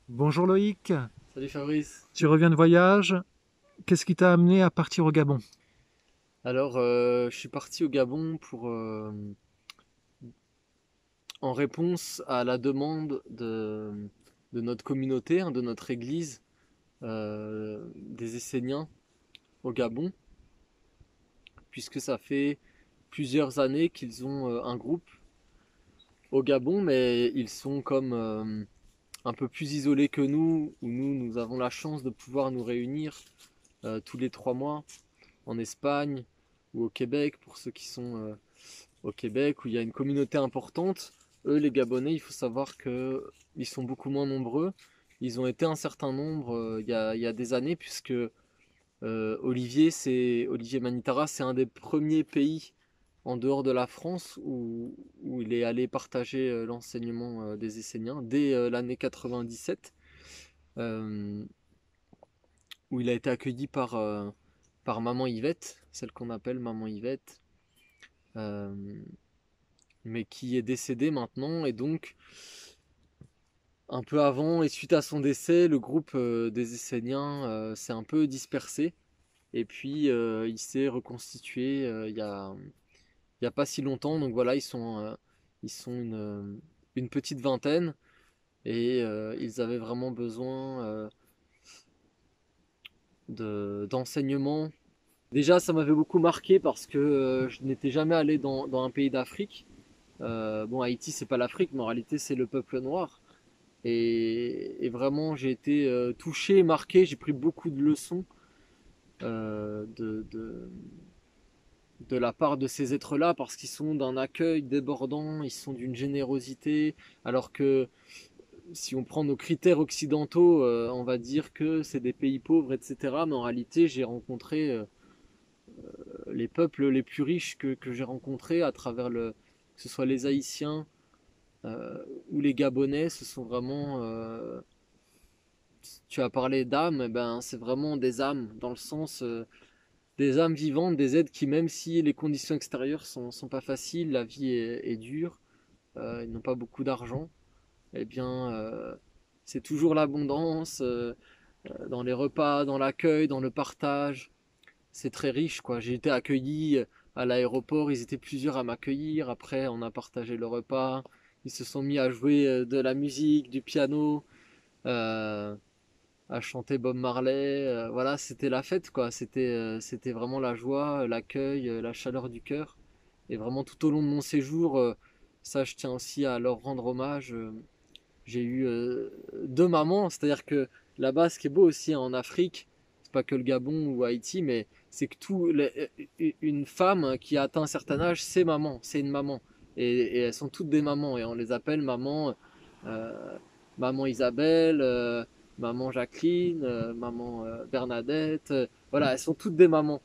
Bonjour Loïc, Salut Fabrice. tu reviens de voyage. Qu'est-ce qui t'a amené à partir au Gabon? Alors, je suis parti au Gabon en réponse à la demande de notre communauté, hein, de notre église, des Esséniens au Gabon, puisque ça fait plusieurs années qu'ils ont un groupe au Gabon, mais ils sont comme un peu plus isolés que nous, où nous avons la chance de pouvoir nous réunir tous les 3 mois en Espagne ou au Québec, pour ceux qui sont au Québec où il y a une communauté importante. Eux, les Gabonais, il faut savoir que ils sont beaucoup moins nombreux. Ils ont été un certain nombre il y a des années, puisque Olivier Manitara, c'est un des premiers pays en dehors de la France où il est allé partager l'enseignement des Esséniens dès l'année 97, euh, où il a été accueilli par Maman Yvette, celle qu'on appelle Maman Yvette, euh, mais qui est décédée maintenant. Et donc, un peu avant et suite à son décès, le groupe des Esséniens s'est un peu dispersé. Et puis, il s'est reconstitué il y a pas si longtemps. Donc voilà, ils sont une petite vingtaine. Et ils avaient vraiment besoin d'enseignement. Déjà, ça m'avait beaucoup marqué parce que je n'étais jamais allé dans un pays d'Afrique. Bon, Haïti, c'est pas l'Afrique, mais en réalité, c'est le peuple noir. Et vraiment, j'ai été touché, marqué. J'ai pris beaucoup de leçons de la part de ces êtres-là, parce qu'ils sont d'un accueil débordant, ils sont d'une générosité, alors que si on prend nos critères occidentaux, on va dire que c'est des pays pauvres, etc. Mais en réalité, j'ai rencontré les peuples les plus riches que j'ai rencontrés à travers que ce soit les Haïtiens ou les Gabonais. Ce sont vraiment tu as parlé d'âmes, eh ben, c'est vraiment des âmes, dans le sens des âmes vivantes, des êtres qui, même si les conditions extérieures sont pas faciles, la vie est dure, ils n'ont pas beaucoup d'argent, eh bien, c'est toujours l'abondance dans les repas, dans l'accueil, dans le partage. C'est très riche, quoi. J'ai été accueilli à l'aéroport, ils étaient plusieurs à m'accueillir. Après, on a partagé le repas. Ils se sont mis à jouer de la musique, du piano. Euh, à chanter Bob Marley. Voilà, c'était la fête, quoi. C'était vraiment la joie, l'accueil, la chaleur du cœur. Et vraiment tout au long de mon séjour, ça je tiens aussi à leur rendre hommage. J'ai eu deux mamans, c'est-à-dire que là-bas, ce qui est beau aussi en Afrique, c'est pas que le Gabon ou Haïti, mais c'est que une femme qui a atteint un certain âge, c'est maman, c'est une maman. Et elles sont toutes des mamans, et on les appelle maman, euh, maman Isabelle, maman Jacqueline, maman Bernadette. Voilà, elles sont toutes des mamans.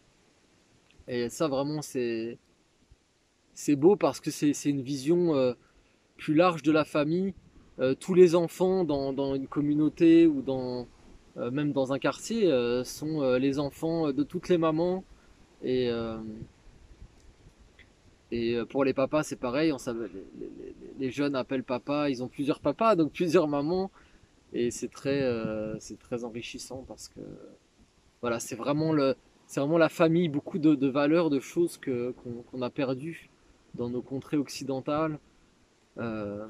Et ça, vraiment, c'est beau parce que c'est une vision plus large de la famille. Tous les enfants dans une communauté ou même dans un quartier sont les enfants de toutes les mamans. Et, euh, et pour les papas, c'est pareil. Les jeunes appellent papa, ils ont plusieurs papas, donc plusieurs mamans. Et c'est très enrichissant parce que voilà, c'est vraiment la famille, beaucoup de valeurs, de choses qu'on a perdues dans nos contrées occidentales. Euh,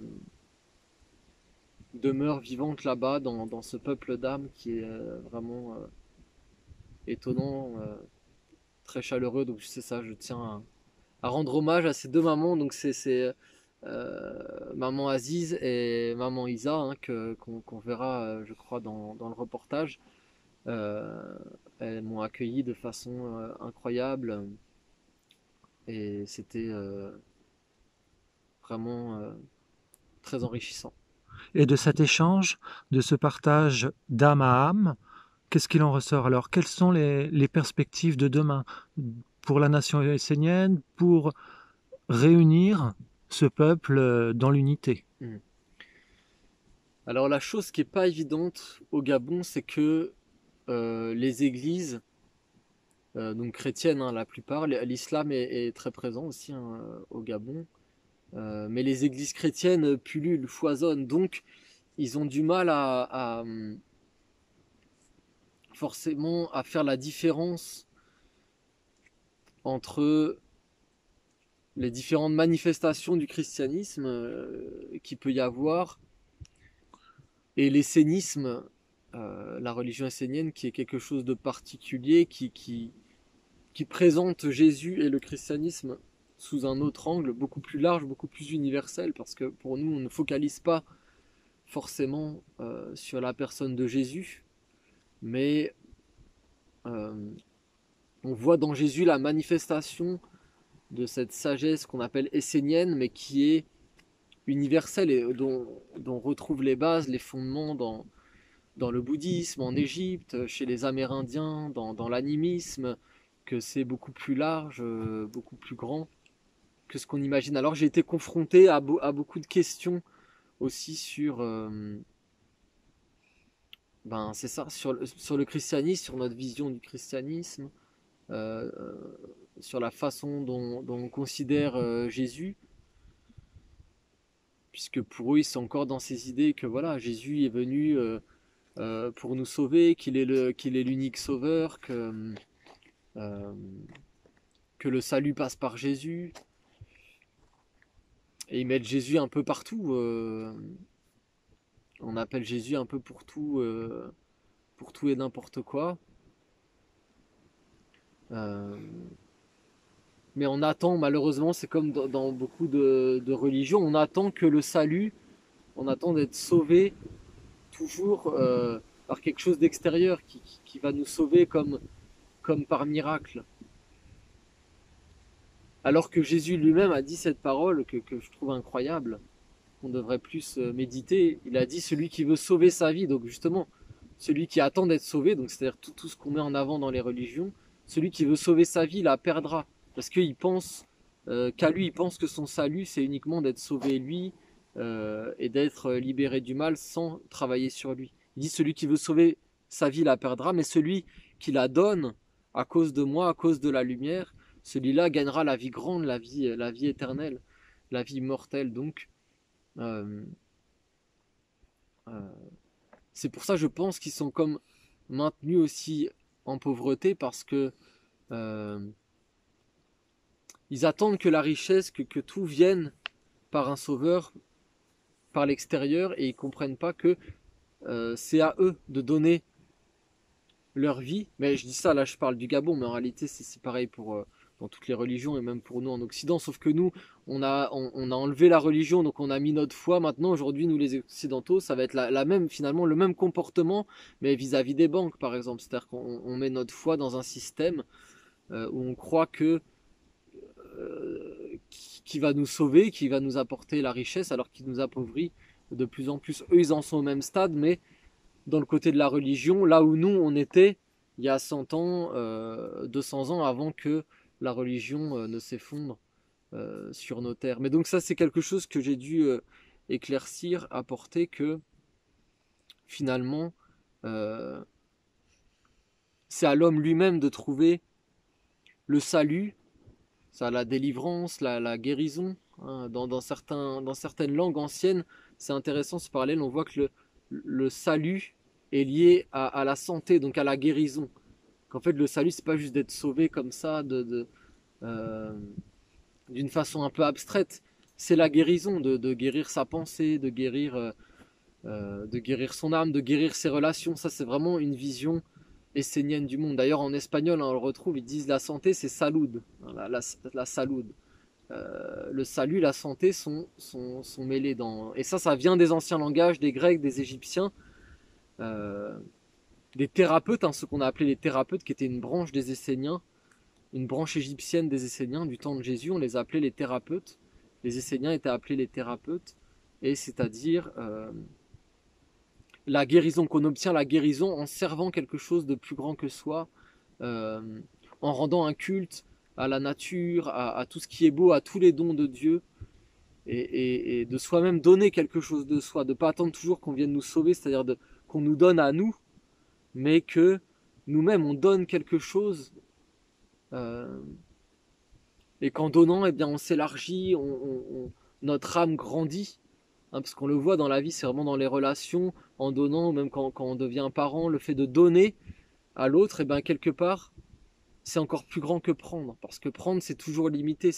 demeure vivante là-bas dans ce peuple d'âmes qui est vraiment étonnant, très chaleureux. Donc c'est ça, je tiens à rendre hommage à ces deux mamans. Donc maman Aziz et maman Isa, hein, qu'on verra, je crois, dans le reportage. Euh, elles m'ont accueilli de façon incroyable et c'était vraiment très enrichissant. Et de cet échange, de ce partage d'âme à âme, qu'est-ce qu'il en ressort alors? Quelles sont les perspectives de demain pour la nation essénienne, pour réunir ce peuple dans l'unité? Mm. Alors la chose qui est pas évidente au Gabon, c'est que les églises, donc chrétiennes, hein, la plupart, l'islam est très présent aussi, hein, au Gabon, mais les églises chrétiennes pullulent, foisonnent. Donc ils ont du mal forcément à faire la différence entre les différentes manifestations du christianisme qu'il peut y avoir et l'essénisme, la religion essénienne qui est quelque chose de particulier, qui présente Jésus et le christianisme sous un autre angle, beaucoup plus large, beaucoup plus universel, parce que pour nous, on ne focalise pas forcément sur la personne de Jésus, mais euh, on voit dans Jésus la manifestation de cette sagesse qu'on appelle essénienne, mais qui est universelle et dont on retrouve les bases, les fondements dans le bouddhisme, en Égypte, chez les Amérindiens, dans l'animisme, que c'est beaucoup plus large, beaucoup plus grand que ce qu'on imagine. Alors j'ai été confronté à beaucoup de questions aussi sur, c'est ça, sur le christianisme, sur notre vision du christianisme, euh, sur la façon dont on considère Jésus, puisque pour eux ils sont encore dans ces idées que voilà, Jésus est venu pour nous sauver, qu'il est l'unique sauveur, euh, que le salut passe par Jésus. Et ils mettent Jésus un peu partout. On appelle Jésus un peu pour tout et n'importe quoi. Euh, mais on attend, malheureusement, c'est comme dans beaucoup de religions, on attend que le salut, on attend d'être sauvé toujours par quelque chose d'extérieur qui va nous sauver comme par miracle. Alors que Jésus lui-même a dit cette parole que je trouve incroyable, qu'on devrait plus méditer. Il a dit celui qui veut sauver sa vie, donc justement, celui qui attend d'être sauvé, donc c'est-à-dire tout ce qu'on met en avant dans les religions, celui qui veut sauver sa vie la perdra. Parce qu'il pense qu'à lui, il pense que son salut, c'est uniquement d'être sauvé lui et d'être libéré du mal sans travailler sur lui. Il dit celui qui veut sauver sa vie la perdra, mais celui qui la donne à cause de moi, à cause de la lumière, celui-là gagnera la vie grande, la vie éternelle, la vie immortelle. Donc, euh, euh, c'est pour ça, je pense qu'ils sont comme maintenus aussi en pauvreté parce que euh, ils attendent que la richesse, que tout vienne par un sauveur, par l'extérieur, et ils comprennent pas que c'est à eux de donner leur vie. Mais je dis ça, là je parle du Gabon, mais en réalité c'est pareil pour dans toutes les religions et même pour nous en Occident. Sauf que nous, on a enlevé la religion, donc on a mis notre foi. Maintenant, aujourd'hui, nous les Occidentaux, ça va être la même, finalement, le même comportement, mais vis-à-vis des banques, par exemple. C'est-à-dire qu'on met notre foi dans un système où on croit que qui va nous sauver, qui va nous apporter la richesse, alors qu'il nous appauvrit de plus en plus. Eux, ils en sont au même stade, mais dans le côté de la religion, là où nous, on était il y a 100 ans, 200 ans avant que la religion ne s'effondre sur nos terres. Mais donc ça, c'est quelque chose que j'ai dû éclaircir, apporter que finalement, euh, c'est à l'homme lui-même de trouver le salut, ça, la délivrance, la guérison. Hein. Dans certaines langues anciennes, c'est intéressant ce parallèle, on voit que le salut est lié à la santé, donc à la guérison. Qu'en fait, le salut, c'est pas juste d'être sauvé comme ça, euh, d'une façon un peu abstraite. C'est la guérison, de guérir sa pensée, de guérir son âme, de guérir ses relations. Ça, c'est vraiment une vision essénienne du monde. D'ailleurs, en espagnol, hein, on le retrouve, ils disent la santé, c'est salud. Hein, la salud. Le salut, la santé sont mêlés dans. Et ça vient des anciens langages, des Grecs, des Égyptiens, euh, des thérapeutes, hein, ce qu'on a appelé les thérapeutes, qui étaient une branche des Esséniens, une branche égyptienne des Esséniens du temps de Jésus. On les appelait les thérapeutes. Les Esséniens étaient appelés les thérapeutes, et c'est-à-dire la guérison qu'on obtient, la guérison en servant quelque chose de plus grand que soi, euh, en rendant un culte à la nature, à tout ce qui est beau, à tous les dons de Dieu, et de soi-même donner quelque chose de soi, de ne pas attendre toujours qu'on vienne nous sauver, c'est-à-dire qu'on nous donne à nous, mais que nous-mêmes on donne quelque chose, euh, et qu'en donnant, eh bien, on s'élargit, notre âme grandit, hein, parce qu'on le voit dans la vie, c'est vraiment dans les relations, en donnant, ou même quand on devient parent, le fait de donner à l'autre, et ben quelque part, c'est encore plus grand que prendre, parce que prendre, c'est toujours limité,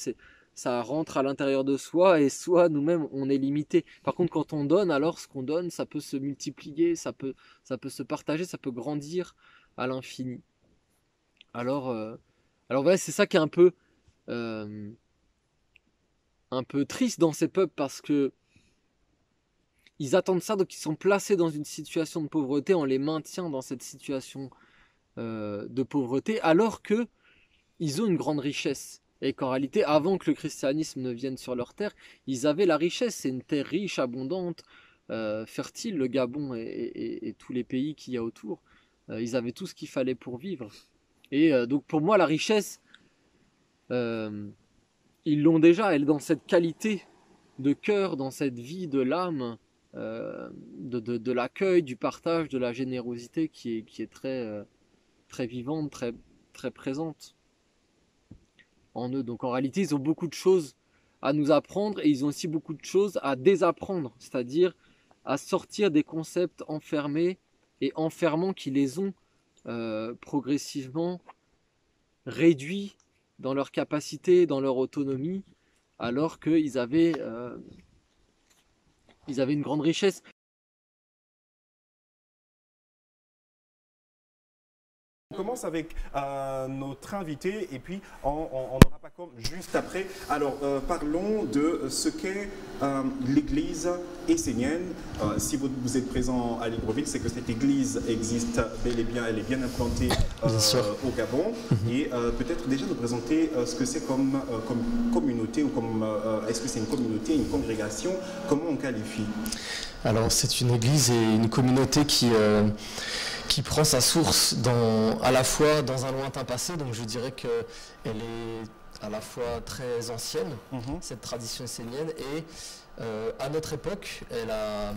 ça rentre à l'intérieur de soi, et soi, nous-mêmes, on est limité. Par contre, quand on donne, alors ce qu'on donne, ça peut se multiplier, ça peut se partager, ça peut grandir à l'infini. Alors, alors voilà, c'est ça qui est euh, un peu triste dans ces peuples, parce que ils attendent ça, donc ils sont placés dans une situation de pauvreté, on les maintient dans cette situation de pauvreté, alors que ils ont une grande richesse. Et qu'en réalité, avant que le christianisme ne vienne sur leur terre, ils avaient la richesse. C'est une terre riche, abondante, fertile, le Gabon et tous les pays qu'il y a autour. Ils avaient tout ce qu'il fallait pour vivre. Et donc pour moi, la richesse, euh, ils l'ont déjà. Elle est dans cette qualité de cœur, dans cette vie de l'âme, de l'accueil, du partage, de la générosité qui est très vivante, très présente en eux. Donc en réalité, ils ont beaucoup de choses à nous apprendre et ils ont aussi beaucoup de choses à désapprendre, c'est-à-dire à sortir des concepts enfermés et enfermants qui les ont progressivement réduits dans leur capacité, dans leur autonomie, alors ils avaient une grande richesse. On commence avec notre invité et puis on aura pas comme juste après. Alors parlons de ce qu'est l'église essénienne. Si vous êtes présent à Libreville, c'est que cette église existe bel et bien, elle est bien implantée au Gabon. Et peut-être déjà nous présenter ce que c'est comme communauté, ou comme est-ce que c'est une communauté, une congrégation, comment on qualifie? Alors c'est une église et une communauté qui prend sa source à la fois dans un lointain passé, donc je dirais qu'elle est à la fois très ancienne, cette tradition essénienne, et à notre époque, elle a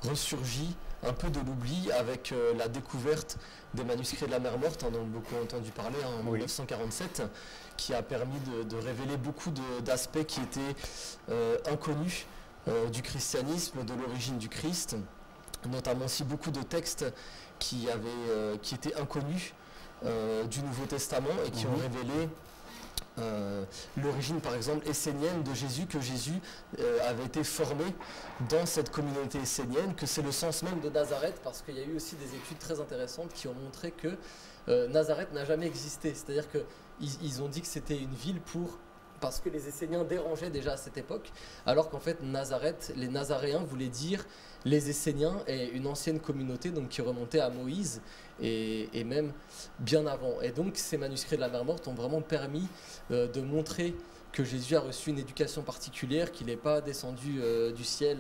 ressurgi un peu de l'oubli avec la découverte des manuscrits de la Mer Morte, dont beaucoup ont entendu parler en 1947, qui a permis de révéler beaucoup d'aspects qui étaient inconnus du christianisme, de l'origine du Christ, notamment aussi beaucoup de textes qui étaient inconnus du Nouveau Testament et qui ont révélé l'origine par exemple essénienne de Jésus, que Jésus avait été formé dans cette communauté essénienne, que c'est le sens même de Nazareth, parce qu'il y a eu aussi des études très intéressantes qui ont montré que Nazareth n'a jamais existé, c'est-à-dire qu'ils ont dit que c'était une ville parce que les Esséniens dérangeaient déjà à cette époque, alors qu'en fait Nazareth, les Nazaréens voulaient dire les Esséniens, et une ancienne communauté donc, qui remontait à Moïse et même bien avant. Et donc ces manuscrits de la Mer Morte ont vraiment permis de montrer que Jésus a reçu une éducation particulière, qu'il n'est pas descendu du ciel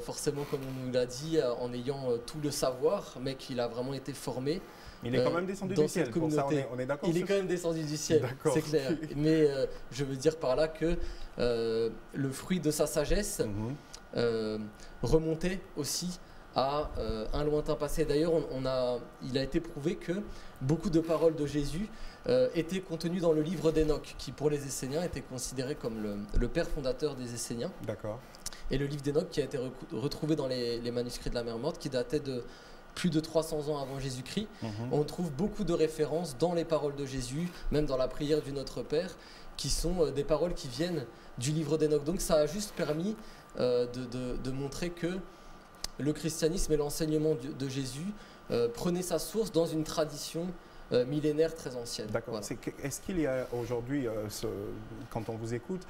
forcément comme on nous l'a dit en ayant tout le savoir, mais qu'il a vraiment été formé. Il est quand même descendu du ciel, pour ça on est d'accord. Il est quand même descendu du ciel, c'est clair. Mais je veux dire par là que le fruit de sa sagesse remontait aussi à un lointain passé. D'ailleurs, il a été prouvé que beaucoup de paroles de Jésus étaient contenues dans le livre d'Enoch, qui pour les Esséniens était considéré comme le père fondateur des Esséniens. D'accord. Et le livre d'Enoch qui a été retrouvé dans les manuscrits de la Mer Morte, qui datait de plus de 300 ans avant Jésus-Christ. On trouve beaucoup de références dans les paroles de Jésus, même dans la prière du Notre Père, qui sont des paroles qui viennent du livre d'Enoch. Donc ça a juste permis de montrer que le christianisme et l'enseignement de Jésus prenaient sa source dans une tradition millénaire très ancienne. D'accord. Voilà. Est-ce qu'il y a aujourd'hui, quand on vous écoute,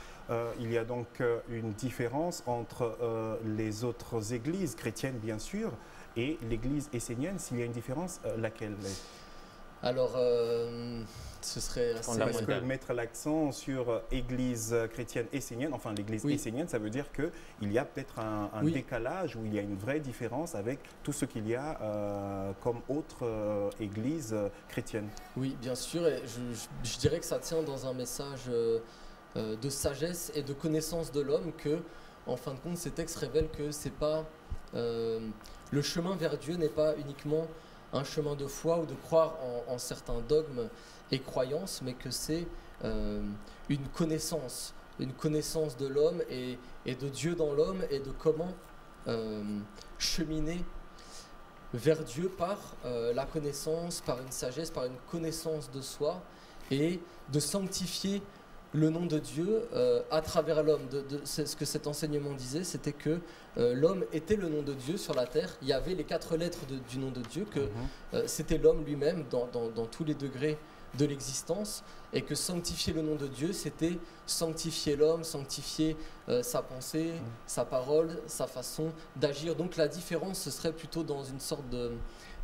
il y a donc une différence entre les autres églises chrétiennes, bien sûr, et l'église essénienne? S'il y a une différence, laquelle est? Alors, ce serait assez... Parce que mettre l'accent sur église chrétienne essénienne, enfin l'église essénienne, ça veut dire qu'il y a peut-être un décalage, où il y a une vraie différence avec tout ce qu'il y a comme autre église chrétienne. Oui, bien sûr, et je dirais que ça tient dans un message de sagesse et de connaissance de l'homme, que, en fin de compte, ces textes révèlent que c'est pas... le chemin vers Dieu n'est pas uniquement un chemin de foi ou de croire en certains dogmes et croyances, mais que c'est une connaissance une connaissance de l'homme et de Dieu dans l'homme et de comment cheminer vers Dieu par la connaissance, par une sagesse, par une connaissance de soi et de sanctifier le nom de Dieu à travers l'homme. C'est ce que cet enseignement disait, c'était que l'homme était le nom de Dieu sur la terre. Il y avait les 4 lettres du nom de Dieu, que c'était l'homme lui-même dans tous les degrés de l'existence, et que sanctifier le nom de Dieu, c'était sanctifier l'homme, sanctifier sa pensée, sa parole, sa façon d'agir. Donc la différence, ce serait plutôt dans une sorte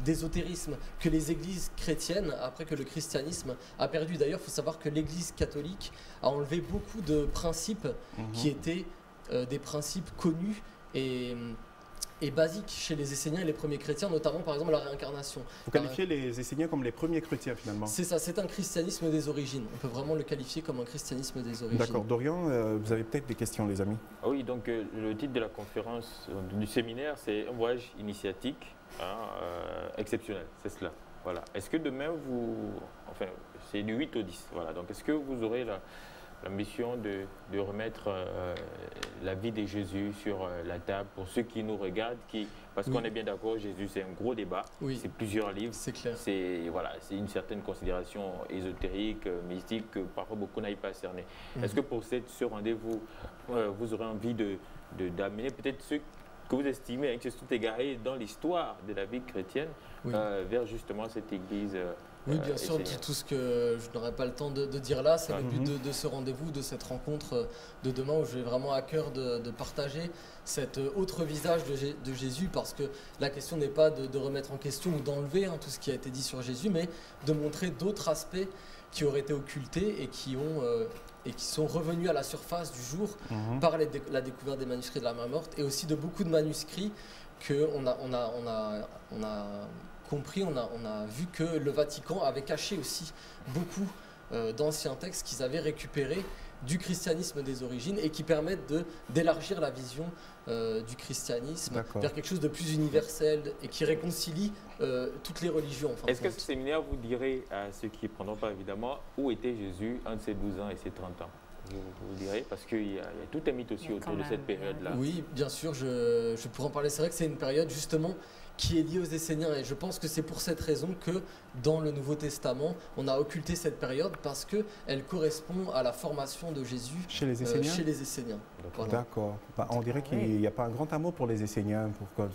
d'ésotérisme que les églises chrétiennes, après que le christianisme a perdu. D'ailleurs, il faut savoir que l'église catholique a enlevé beaucoup de principes qui étaient des principes connus et basiques chez les Esséniens et les premiers chrétiens, notamment par exemple la réincarnation. Vous qualifiez les Esséniens comme les premiers chrétiens finalement? C'est ça, c'est un christianisme des origines. On peut vraiment le qualifier comme un christianisme des origines. D'accord. Dorian, vous avez peut-être des questions, les amis? Ah oui, donc le titre de la conférence du séminaire, c'est un voyage initiatique exceptionnel, c'est cela. Voilà. Est-ce que demain, enfin, c'est du 8 au 10, voilà. Donc est-ce que vous aurez la mission de remettre la vie de Jésus sur la table pour ceux qui nous regardent, parce qu'on est bien d'accord, Jésus c'est un gros débat, c'est plusieurs livres, c'est clair. C'est une certaine considération ésotérique, mystique, que parfois beaucoup n'arrivent pas à cerner. Est-ce que pour ce rendez-vous, vous aurez envie d'amener peut-être ceux que vous estimez qui se sont égarés dans l'histoire de la vie chrétienne vers justement cette église? Oui, bien sûr, tout ce que je n'aurai pas le temps de dire là, c'est le but de ce rendez-vous, de cette rencontre de demain, où j'ai vraiment à cœur de partager cet autre visage de Jésus, parce que la question n'est pas de remettre en question ou d'enlever tout ce qui a été dit sur Jésus, mais de montrer d'autres aspects qui auraient été occultés et qui sont revenus à la surface du jour par la découverte des manuscrits de la Mer Morte, et aussi de beaucoup de manuscrits qu'on a compris, on a vu que le Vatican avait caché aussi beaucoup d'anciens textes qu'ils avaient récupérés du christianisme des origines et qui permettent d'élargir la vision du christianisme vers quelque chose de plus universel et qui réconcilie toutes les religions. Est-ce que ce séminaire vous dirait à ceux qui ne prendront pas évidemment où était Jésus entre ses 12 ans et ses 30 ans? Vous direz, parce qu'il y a tout un mythe aussi autour de cette période-là. Oui, bien sûr, je pourrais en parler. C'est vrai que c'est une période justement qui est liée aux Esséniens, et je pense que c'est pour cette raison que dans le Nouveau Testament, on a occulté cette période, parce qu'elle correspond à la formation de Jésus chez les Esséniens. Voilà. D'accord. On dirait qu'il n'y a pas un grand amour pour les Esséniens. Pourquoi?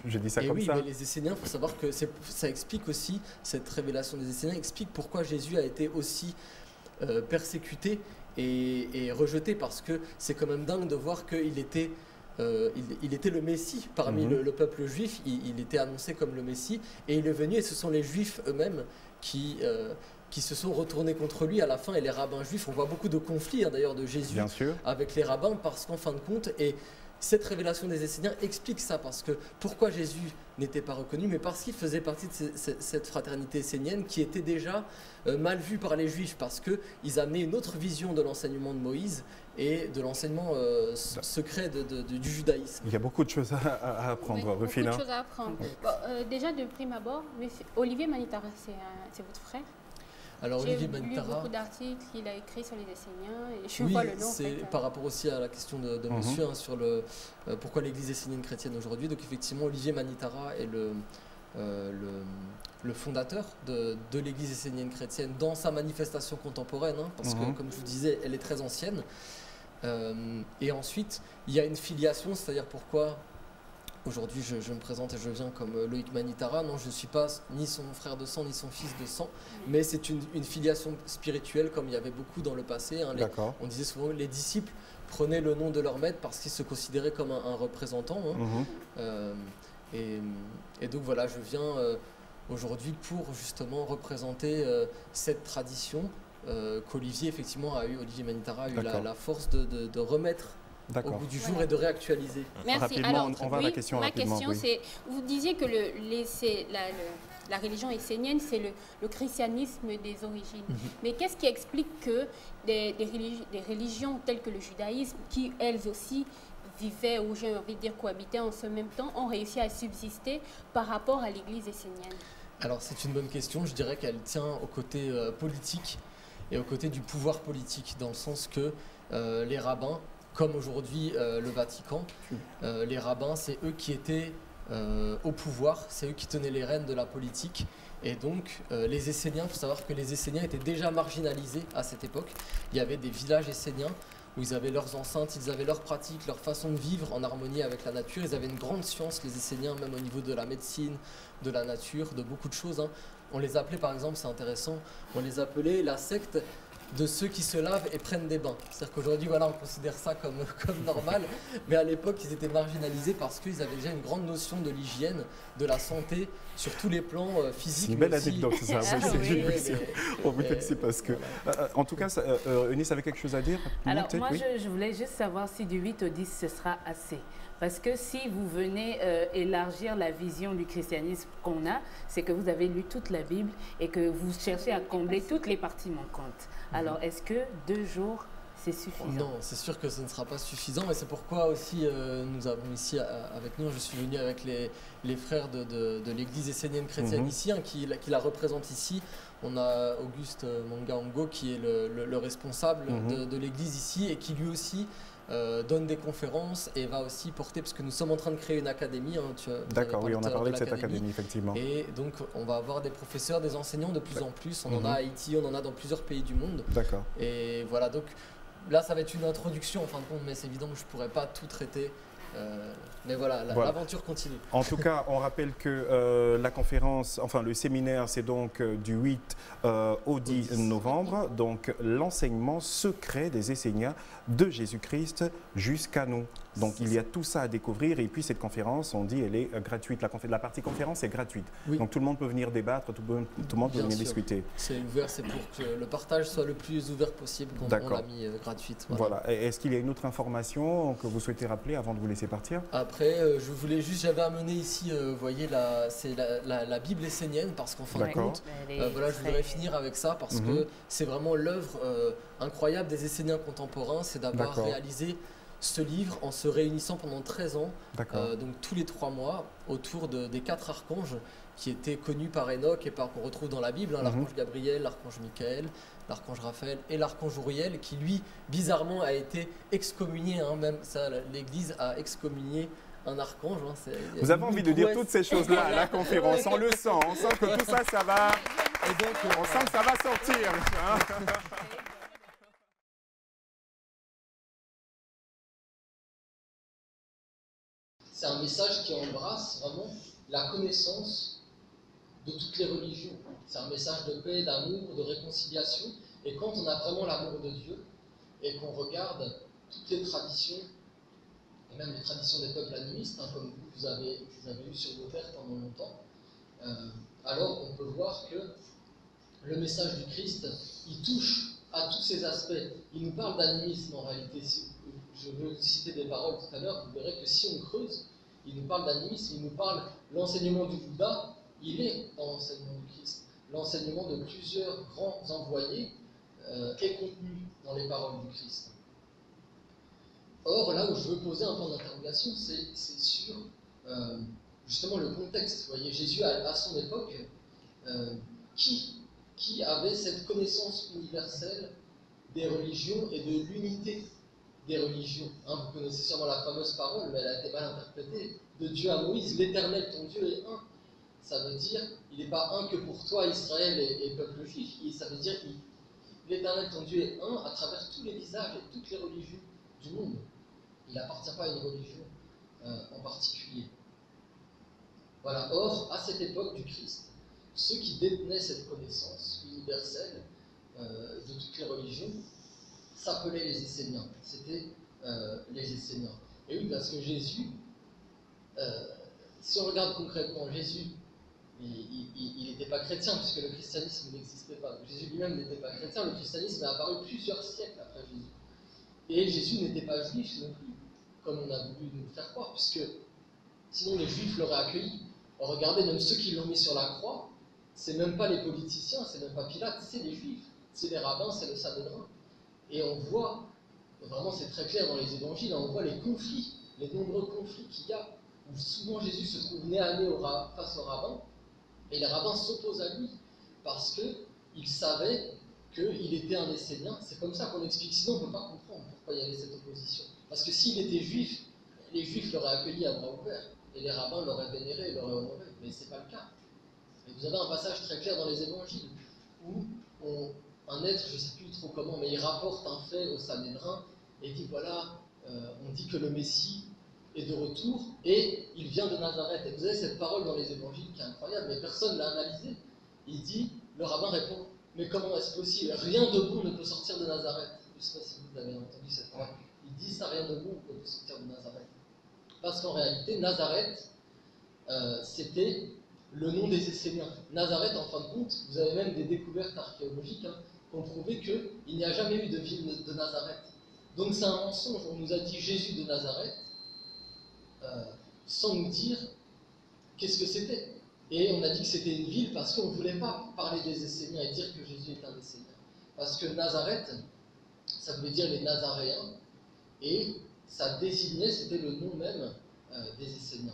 Je dis ça comme ça. Mais les Esséniens, il faut savoir que ça explique aussi, cette révélation des Esséniens explique pourquoi Jésus a été aussi persécuté et rejeté, parce que c'est quand même dingue de voir qu'il était il était le Messie parmi le peuple juif, il était annoncé comme le Messie, et il est venu, et ce sont les Juifs eux-mêmes qui se sont retournés contre lui à la fin, et les rabbins juifs. On voit beaucoup de conflits d'ailleurs de Jésus avec les rabbins, parce qu'en fin de compte, et cette révélation des Esséniens explique ça, parce que pourquoi Jésus n'était pas reconnu, mais parce qu'il faisait partie de cette fraternité essénienne qui était déjà mal vue par les Juifs, parce qu'ils amenaient une autre vision de l'enseignement de Moïse et de l'enseignement secret du judaïsme. Il y a beaucoup de choses à apprendre, Rufina. Beaucoup de choses à apprendre. Bon, déjà, de prime abord, Olivier Manitara, c'est votre frère? Alors, Olivier Manitara, j'ai lu beaucoup d'articles qu'il a écrits sur les Esséniens, et je vois le nom. C'est par rapport aussi à la question de monsieur sur pourquoi l'Église essénienne chrétienne aujourd'hui. Donc effectivement, Olivier Manitara est le fondateur de l'Église essénienne chrétienne dans sa manifestation contemporaine, parce que, comme je vous disais, elle est très ancienne. Et ensuite, il y a une filiation, c'est-à-dire pourquoi aujourd'hui je me présente et je viens comme Loïc Manitara. Non, je ne suis pas ni son frère de sang ni son fils de sang, mais c'est une filiation spirituelle, comme il y avait beaucoup dans le passé. On disait souvent que les disciples prenaient le nom de leur maître parce qu'ils se considéraient comme un représentant. Et donc voilà, je viens aujourd'hui pour justement représenter cette tradition qu'Olivier effectivement a eu. Olivier Manitara a eu la force de remettre au bout du jour et de réactualiser. Merci. Rapidement, alors, on va à la question rapidement. Ma question, c'est, vous disiez que la religion essénienne, c'est le christianisme des origines. Mais qu'est-ce qui explique que des religions telles que le judaïsme, qui elles aussi vivaient, ou j'ai envie de dire cohabitaient en ce même temps, ont réussi à subsister par rapport à l'église essénienne? Alors c'est une bonne question. Je dirais qu'elle tient au côté politique et au côté du pouvoir politique, dans le sens que les rabbins, comme aujourd'hui le Vatican. Les rabbins, c'est eux qui étaient au pouvoir, c'est eux qui tenaient les rênes de la politique. Et donc les Esséniens, il faut savoir que les Esséniens étaient déjà marginalisés à cette époque. Il y avait des villages esséniens où ils avaient leurs enceintes, ils avaient leurs pratiques, leur façon de vivre en harmonie avec la nature. Ils avaient une grande science, les Esséniens, même au niveau de la médecine, de la nature, de beaucoup de choses. On les appelait, par exemple, c'est intéressant, on les appelait la secte de ceux qui se lavent et prennent des bains. C'est-à-dire qu'aujourd'hui, voilà, on considère ça comme normal, mais à l'époque, ils étaient marginalisés parce qu'ils avaient déjà une grande notion de l'hygiène, de la santé, sur tous les plans physiques. C'est une belle anecdote, ça. On vous remercie parce que... en tout cas, Eunice avait quelque chose à dire? Alors, moi, je voulais juste savoir si du 8 au 10, ce sera assez. Parce que si vous venez élargir la vision du christianisme qu'on a, c'est que vous avez lu toute la Bible et que vous cherchez à combler toutes les parties manquantes. Alors, est-ce que 2 jours, c'est suffisant? Non, c'est sûr que ce ne sera pas suffisant et c'est pourquoi aussi nous avons ici avec nous, je suis venu avec les frères de l'église essénienne chrétienne ici, qui la représentent ici. On a Auguste Mangaongo qui est le responsable de l'église ici et qui lui aussi donne des conférences et va aussi porter, parce que nous sommes en train de créer une académie. D'accord, oui, on a parlé de cette académie, effectivement. Et donc, on va avoir des professeurs, des enseignants de plus en plus. On en a à Haïti, on en a dans plusieurs pays du monde. D'accord. Et voilà, donc là, ça va être une introduction en fin de compte, mais c'est évident que je ne pourrais pas tout traiter. Mais voilà, l'aventure continue. En tout cas, on rappelle que la conférence, enfin le séminaire, c'est donc du 8 au 10 novembre. Donc l'enseignement secret des Esséniens de Jésus-Christ jusqu'à nous. Donc il y a tout ça à découvrir et puis cette conférence, on dit, elle est gratuite. La partie conférence est gratuite. Oui. Donc tout le monde peut venir débattre, tout le monde peut venir discuter. C'est ouvert, c'est pour que le partage soit le plus ouvert possible qu'on l'a mis gratuite. Voilà. Est-ce qu'il y a une autre information que vous souhaitez rappeler avant de vous laisser partir? Après, j'avais amené ici, vous voyez, c'est la Bible essénienne, parce qu'en fin de compte, voilà, je voudrais finir avec ça, parce que c'est vraiment l'œuvre incroyable des Esséniens contemporains, c'est d'avoir réalisé ce livre en se réunissant pendant 13 ans, donc tous les 3 mois, autour des 4 archanges qui étaient connus par Enoch et qu'on retrouve dans la Bible, l'archange Gabriel, l'archange Michael, l'archange Raphaël et l'archange Uriel, qui lui, bizarrement, a été excommunié, même ça, l'Église a excommunié un archange. Vous avez envie de dire toutes ces choses-là à la conférence, on le sent, on sent que tout ça, ça va, on sent que ça va sortir. C'est un message qui embrasse vraiment la connaissance de toutes les religions. C'est un message de paix, d'amour, de réconciliation. Et quand on a vraiment l'amour de Dieu et qu'on regarde toutes les traditions, et même les traditions des peuples animistes, comme vous avez eu sur vos terres pendant longtemps, alors on peut voir que le message du Christ, il touche à tous ces aspects. Il nous parle d'animisme en réalité. Si je veux citer des paroles tout à l'heure, vous verrez que si on creuse, il nous parle d'animisme, il nous parle de l'enseignement du Bouddha, il est dans l'enseignement du Christ. L'enseignement de plusieurs grands envoyés est contenu dans les paroles du Christ. Or, là où je veux poser un point d'interrogation, c'est sur justement le contexte. Vous voyez, Jésus, à son époque, qui avait cette connaissance universelle des religions et de l'unité des religions. Vous connaissez sûrement la fameuse parole, mais elle a été mal interprétée, de Dieu à Moïse, l'Éternel, ton Dieu est un. Ça veut dire, il n'est pas un que pour toi, Israël et peuple juif. Ça veut dire, l'Éternel, ton Dieu est un à travers tous les visages et toutes les religions du monde. Il n'appartient pas à une religion en particulier. Voilà. Or, à cette époque du Christ, ceux qui détenaient cette connaissance universelle de toutes les religions s'appelaient les Esséniens. C'était les Esséniens. Et oui, parce que Jésus, si on regarde concrètement, Jésus, il n'était pas chrétien, puisque le christianisme n'existait pas. Jésus lui-même n'était pas chrétien, le christianisme est apparu plusieurs siècles après Jésus. Et Jésus n'était pas juif non plus, comme on a voulu nous faire croire, puisque sinon les juifs l'auraient accueilli. Regardez, même ceux qui l'ont mis sur la croix, c'est même pas les politiciens, c'est même pas Pilate, c'est les juifs, c'est les rabbins, c'est le Sanhédrin. Et on voit, vraiment c'est très clair dans les évangiles, on voit les conflits, les nombreux conflits qu'il y a, où souvent Jésus se trouve nez à nez face aux rabbins, et les rabbins s'opposent à lui, parce qu'ils savaient qu'il était un Essénien. C'est comme ça qu'on explique, sinon on ne peut pas comprendre. Pourquoi il y avait cette opposition? Parce que s'il était juif, les juifs l'auraient accueilli à bras ouverts, et les rabbins l'auraient vénéré, l'auraient honoré, mais ce n'est pas le cas. Et vous avez un passage très clair dans les évangiles, où un être, je ne sais plus trop comment, mais il rapporte un fait au Sanhédrin, et dit voilà, on dit que le Messie est de retour, et il vient de Nazareth. Et vous avez cette parole dans les évangiles qui est incroyable, mais personne ne l'a analysée. Il dit, le rabbin répond, mais comment est-ce possible? Rien de bon ne peut sortir de Nazareth. Je ne sais pas si vous avez entendu cette parole. Il dit ça, rien de bon ne peut sortir de Nazareth. Parce qu'en réalité, Nazareth, c'était le nom des Esséniens. Nazareth, en fin de compte, vous avez même des découvertes archéologiques qui ont prouvé qu'il n'y a jamais eu de ville de Nazareth. Donc c'est un mensonge. On nous a dit Jésus de Nazareth, sans nous dire qu'est-ce que c'était. Et on a dit que c'était une ville parce qu'on ne voulait pas parler des Esséniens et dire que Jésus est un Essénien. Parce que Nazareth, ça voulait dire les Nazaréens, et ça désignait, c'était le nom même des Esséniens.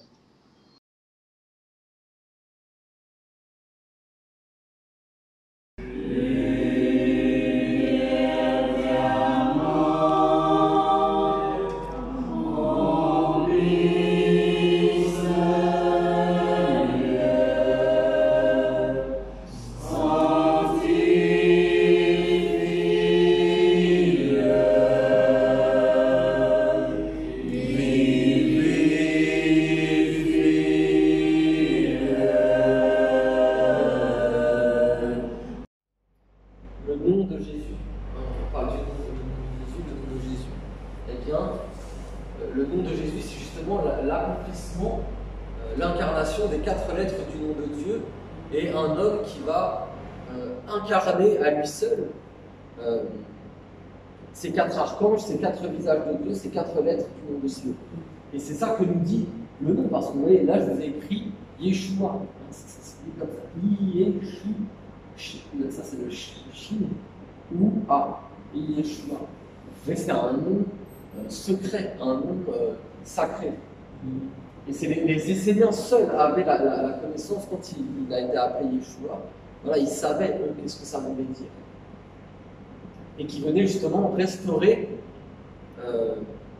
L'incarnation des 4 lettres du nom de Dieu et un homme qui va incarner à lui seul ces 4 archanges, ces 4 visages de Dieu, ces 4 lettres du nom de Dieu. Et c'est ça que nous dit le nom, parce que vous voyez, là je vous ai écrit Yeshua, ça se dit comme ça, Yeshua, ça c'est le Shin ou A, Yeshua. Mais c'est un nom secret, un nom sacré. Et c'est les Esséniens seuls avaient la connaissance quand il a été appelé Yeshua. Voilà, ils savaient, eux, qu'est-ce que ça voulait dire. Et qui venaient justement restaurer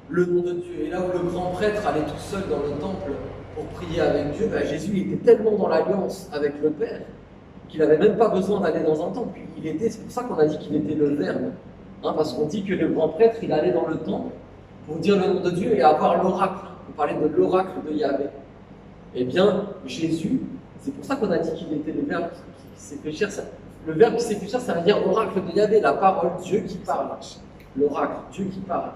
le nom de Dieu. Et là où le grand prêtre allait tout seul dans le temple pour prier avec Dieu, ben Jésus il était tellement dans l'alliance avec le Père qu'il n'avait même pas besoin d'aller dans un temple. C'est pour ça qu'on a dit qu'il était le Verbe. Hein, parce qu'on dit que le grand prêtre, il allait dans le temple pour dire le nom de Dieu et avoir l'oracle. On parlait de l'oracle de Yahvé. Eh bien, Jésus, c'est pour ça qu'on a dit qu'il était le Verbe qui s'est fait chair. Le Verbe qui s'est fait chair, ça veut dire oracle de Yahvé, la parole, Dieu qui parle. L'oracle, Dieu qui parle.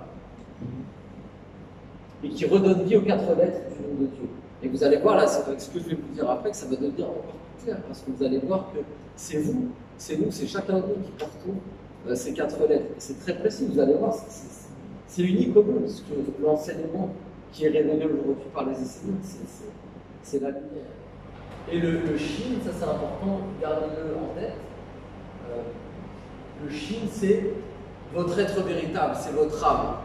Et qui redonne vie aux 4 lettres du nom de Dieu. Et vous allez voir, là, ce que je vais vous dire après, que ça va devenir encore plus clair, parce que vous allez voir que c'est vous, c'est nous, c'est chacun de nous qui portons ces 4 lettres. Et c'est très précis, vous allez voir, c'est unique au monde, parce que l'enseignement qui est révélé aujourd'hui par les Esséniens, c'est la lumière. Et le Shin, ça c'est important, gardez-le en tête. Le Shin, c'est votre être véritable, c'est votre âme,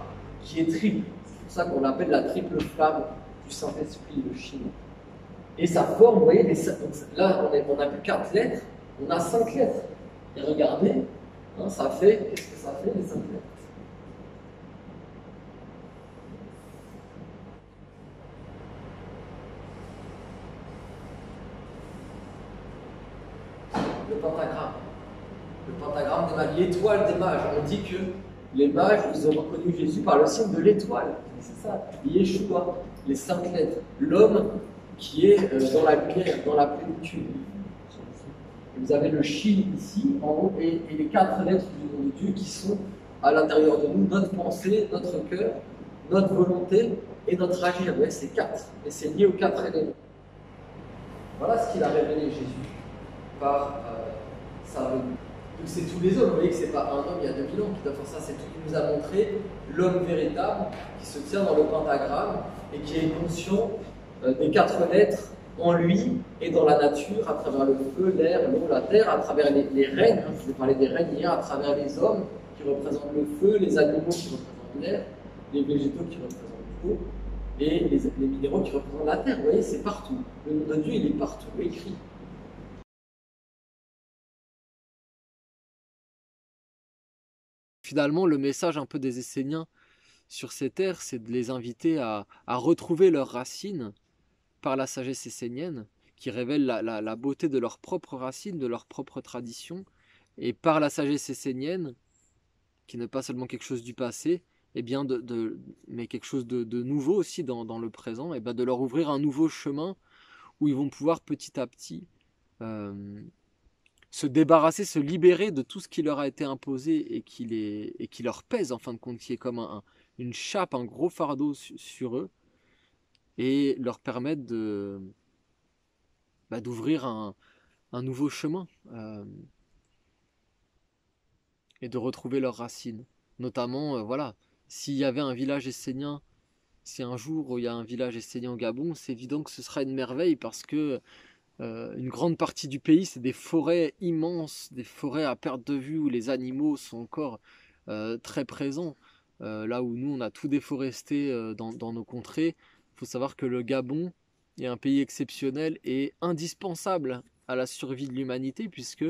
qui est triple. C'est pour ça qu'on l'appelle la triple flamme du Saint-Esprit, le Shin. Et sa forme, vous voyez, là on n'a plus 4 lettres, on a 5 lettres. Et regardez, hein, ça fait, qu'est-ce que ça fait les 5 lettres? Le pentagramme. Le pentagramme des mages, l'étoile des mages. On dit que les mages, ils ont reconnu Jésus par le signe de l'étoile. C'est ça, Yeshua, les 5 lettres. L'homme qui est dans la lumière, dans la plénitude. Vous avez le Shin ici, en haut, et les 4 lettres du nom de Dieu qui sont à l'intérieur de nous, notre pensée, notre cœur, notre volonté et notre agir. Ouais, c'est 4. Et c'est lié aux 4 éléments. Voilà ce qu'il a révélé Jésus par sa venue. Donc c'est tous les hommes, vous voyez que c'est pas un homme il y a 2000 ans qui doit faire ça, c'est tout qui nous a montré l'homme véritable qui se tient dans le pentagramme et qui est conscient des 4 lettres en lui et dans la nature, à travers le feu, l'air, l'eau, la terre, à travers les règnes, je vous ai parlé des règnes hier, à travers les hommes qui représentent le feu, les animaux qui représentent l'air, les végétaux qui représentent l'eau et les minéraux qui représentent la terre. Vous voyez, c'est partout. Le nom de Dieu, il est partout écrit. finalement, le message un peu des Esséniens sur ces terres, c'est de les inviter à retrouver leurs racines par la sagesse essénienne, qui révèle la beauté de leurs propres racines, de leurs propres traditions, et par la sagesse essénienne, qui n'est pas seulement quelque chose du passé, et bien mais quelque chose de nouveau aussi dans le présent, et bien de leur ouvrir un nouveau chemin où ils vont pouvoir petit à petit se débarrasser, se libérer de tout ce qui leur a été imposé et qui leur pèse en fin de compte, qui est comme une chape, un gros fardeau sur eux, et leur permettre d'ouvrir un nouveau chemin et de retrouver leurs racines. Notamment, voilà, s'il y avait un village essénien, si un jour il y a un village essénien au Gabon, c'est évident que ce sera une merveille parce que une grande partie du pays, c'est des forêts immenses, des forêts à perte de vue où les animaux sont encore très présents. Là où nous, on a tout déforesté dans nos contrées, il faut savoir que le Gabon est un pays exceptionnel et indispensable à la survie de l'humanité, puisque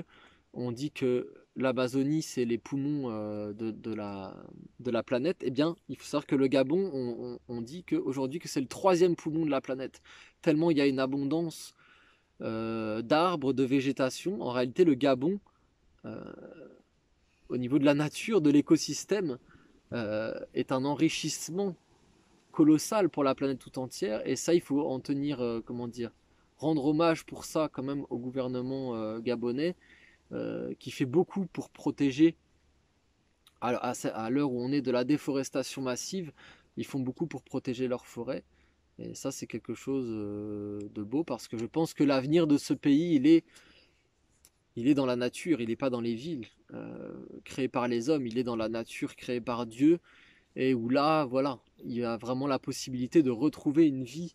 on dit que l'Amazonie, c'est les poumons de la planète. Eh bien, il faut savoir que le Gabon, on dit qu'aujourd'hui, que c'est le 3e poumon de la planète. Tellement il y a une abondance d'arbres, de végétation. En réalité, le Gabon, au niveau de la nature, de l'écosystème, est un enrichissement colossal pour la planète tout entière. Et ça, il faut en tenir, rendre hommage pour ça quand même au gouvernement gabonais, qui fait beaucoup pour protéger, à l'heure où on est de la déforestation massive, ils font beaucoup pour protéger leurs forêts. Et ça, c'est quelque chose de beau, parce que je pense que l'avenir de ce pays, il est dans la nature, il n'est pas dans les villes créées par les hommes, il est dans la nature créée par Dieu, et où là, voilà, il y a vraiment la possibilité de retrouver une vie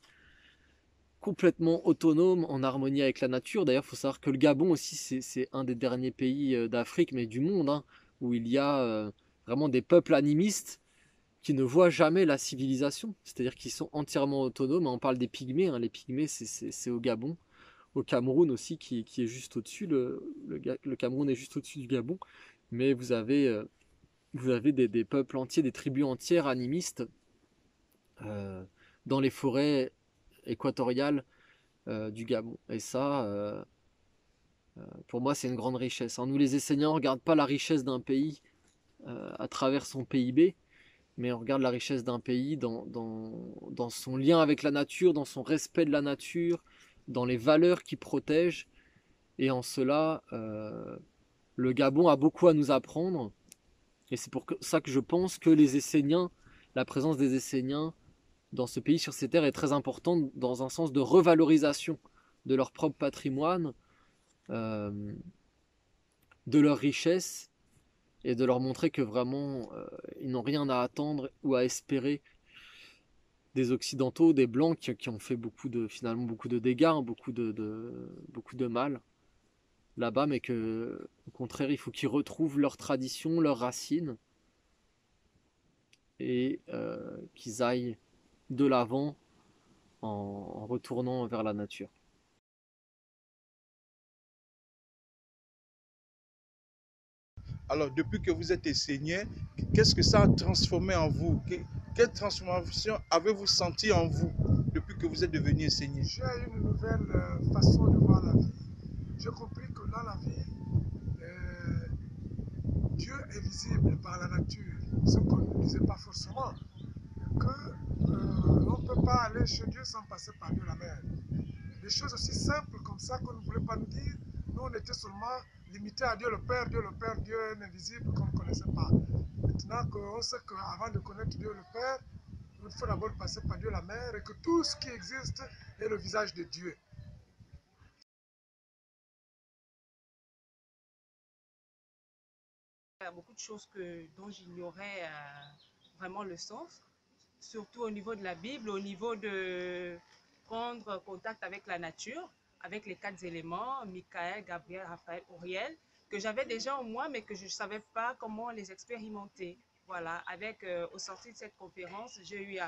complètement autonome, en harmonie avec la nature. D'ailleurs, il faut savoir que le Gabon aussi, c'est un des derniers pays d'Afrique, mais du monde, hein, où il y a vraiment des peuples animistes qui ne voient jamais la civilisation, c'est-à-dire qu'ils sont entièrement autonomes. On parle des pygmées, hein. Les pygmées, c'est au Gabon, au Cameroun aussi, qui est juste au-dessus. Le Cameroun est juste au-dessus du Gabon, mais vous avez des peuples entiers, des tribus entières animistes dans les forêts équatoriales du Gabon. Et ça, pour moi, c'est une grande richesse, hein. Nous, les Esséniens, on ne regarde pas la richesse d'un pays à travers son PIB, mais on regarde la richesse d'un pays dans son lien avec la nature, dans son respect de la nature, dans les valeurs qu'il protège. Et en cela, le Gabon a beaucoup à nous apprendre. Et c'est pour ça que je pense que les Esséniens, la présence des Esséniens dans ce pays, sur ces terres, est très importante dans un sens de revalorisation de leur propre patrimoine, de leur richesse, et de leur montrer que vraiment ils n'ont rien à attendre ou à espérer des Occidentaux, des Blancs qui ont fait finalement beaucoup de dégâts, hein, beaucoup de mal là-bas, mais que au contraire il faut qu'ils retrouvent leurs traditions, leurs racines, et qu'ils aillent de l'avant en retournant vers la nature. Alors, depuis que vous êtes essénien, qu'est-ce que ça a transformé en vous? Quelle transformation avez-vous senti en vous depuis que vous êtes devenu essénien? J'ai une nouvelle façon de voir la vie. J'ai compris que dans la vie, Dieu est visible par la nature, ce qu'on ne disait pas forcément. Que on ne peut pas aller chez Dieu sans passer par Dieu la mer. Des choses aussi simples comme ça qu'on ne voulait pas nous dire. Nous, on était seulement limités à Dieu le Père, Dieu est invisible qu'on ne connaissait pas. Maintenant qu'on sait qu'avant de connaître Dieu le Père, il faut d'abord passer par Dieu la Mère, et que tout ce qui existe est le visage de Dieu. Il y a beaucoup de choses dont j'ignorais vraiment le sens, surtout au niveau de la Bible, au niveau de prendre contact avec la nature, avec les 4 éléments, Michael, Gabriel, Raphaël, Uriel, que j'avais déjà en moi, mais que je ne savais pas comment les expérimenter. Voilà, au sorti de cette conférence, j'ai eu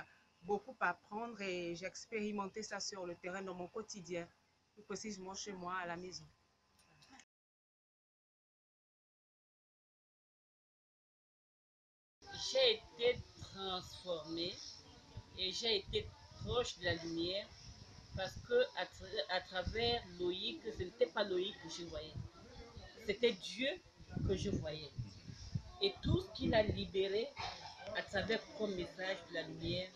beaucoup à apprendre et j'ai expérimenté ça sur le terrain dans mon quotidien, plus précisément chez moi à la maison. j'ai été transformée et j'ai été proche de la lumière parce que à travers Loïc, ce n'était pas Loïc que je voyais, c'était Dieu que je voyais. Et tout ce qu'il a libéré à travers comme message de la lumière,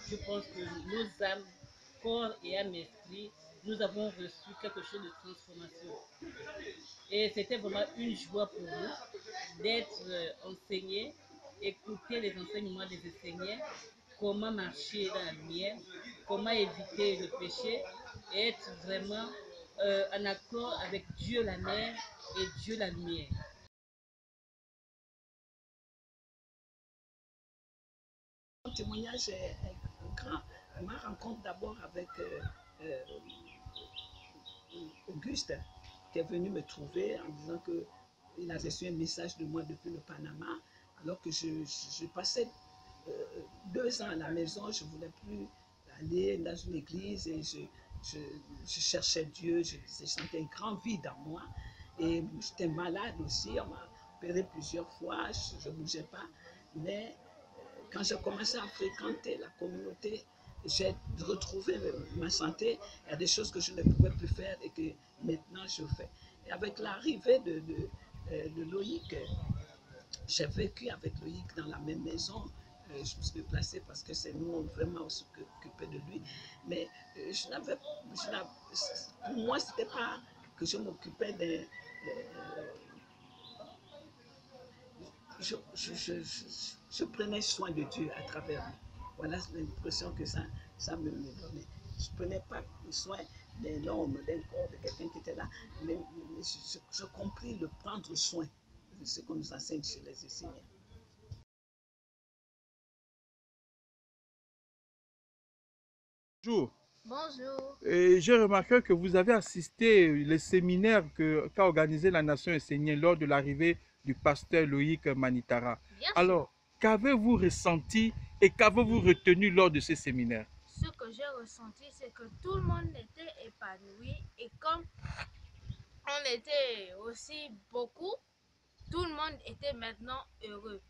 je pense que nos âmes, corps et âme esprit, nous avons reçu quelque chose de transformation. Et c'était vraiment une joie pour nous d'être enseignés, écouter les enseignements des enseignants, comment marcher dans la lumière, comment éviter le péché, et être vraiment en accord avec Dieu la mère et Dieu la lumière. Mon témoignage est grand. Ma rencontre d'abord avec Auguste, qui est venu me trouver en disant qu'il a reçu un message de moi depuis le Panama, alors que je passais 2 ans à la maison, je ne voulais plus aller dans une église et je cherchais Dieu, je sentais un grand vide en moi. Et j'étais malade aussi, on m'a opéré plusieurs fois, je ne bougeais pas. Mais quand j'ai commencé à fréquenter la communauté, j'ai retrouvé ma santé. Il y a des choses que je ne pouvais plus faire et que maintenant je fais. Et avec l'arrivée de Loïc, j'ai vécu avec Loïc dans la même maison. Je me suis déplacée parce que c'est nous vraiment on s'occupait de lui. Mais pour moi, ce n'était pas que je m'occupais de... Je prenais soin de Dieu à travers lui. Voilà l'impression que ça me donnait. Je ne prenais pas soin d'un homme, d'un corps, de quelqu'un qui était là, mais je compris le prendre soin, de ce qu'on nous enseigne chez les enseignants. Bonjour. Bonjour. Et j'ai remarqué que vous avez assisté les séminaires qu'a organisé la Nation essénienne lors de l'arrivée du pasteur Loïc Manitara. Bien Alors, qu'avez-vous ressenti et qu'avez-vous retenu lors de ces séminaires? Ce que j'ai ressenti, c'est que tout le monde était épanoui et comme on était aussi beaucoup, tout le monde était maintenant heureux.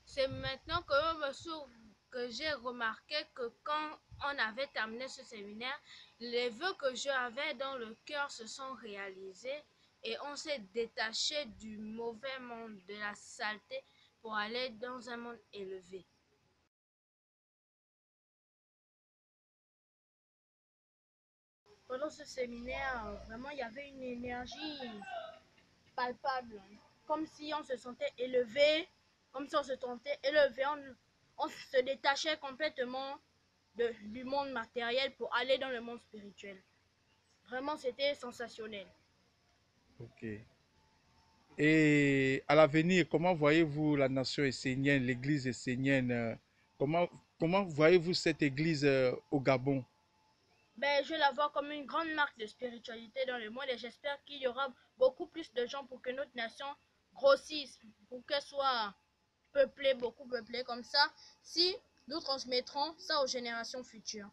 C'est maintenant que j'ai remarqué que quand on avait terminé ce séminaire, les vœux que j'avais dans le cœur se sont réalisés et on s'est détaché du mauvais monde, de la saleté pour aller dans un monde élevé. Pendant ce séminaire, vraiment, il y avait une énergie palpable, comme si on se sentait élevé, on se détachait complètement du monde matériel pour aller dans le monde spirituel. Vraiment, c'était sensationnel. Ok. Et à l'avenir, comment voyez-vous la nation essénienne, l'église essénienne, comment voyez-vous cette église au Gabon? Ben, je la vois comme une grande marque de spiritualité dans le monde et j'espère qu'il y aura beaucoup plus de gens pour que notre nation grossisse, pour qu'elle soit peuplée, beaucoup peuplée comme ça, si nous transmettrons ça aux générations futures.